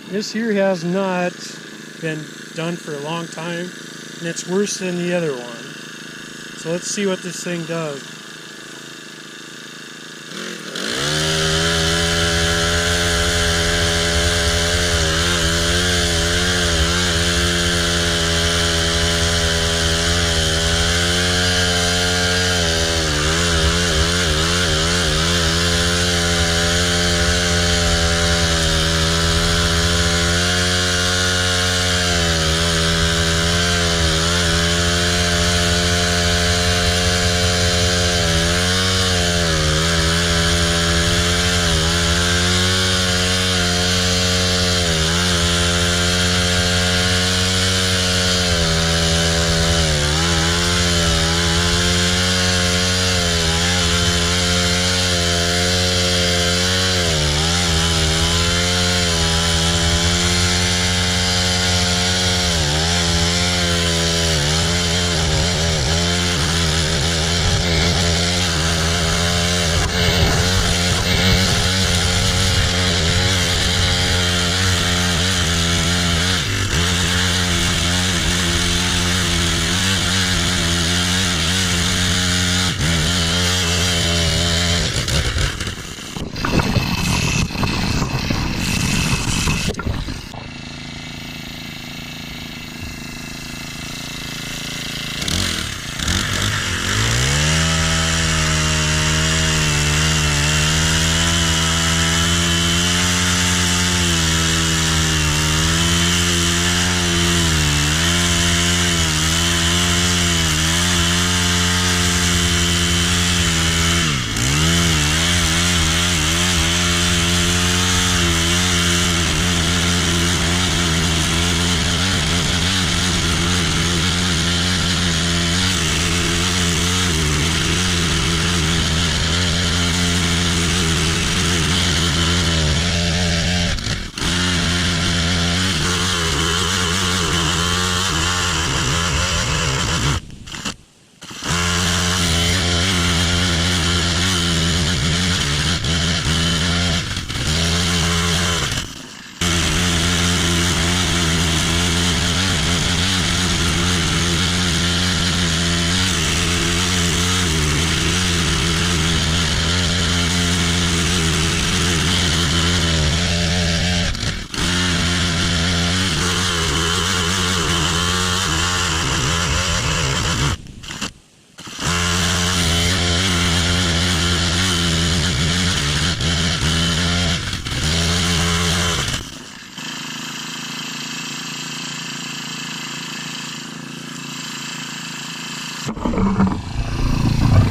This here has not been done for a long time, and it's worse than the other one. So let's see what this thing does.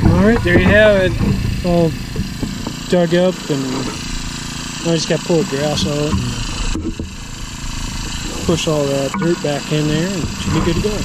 Alright, there you have it. All dug up, and I just got to pull the grass out and push all that dirt back in there, and it should be good to go.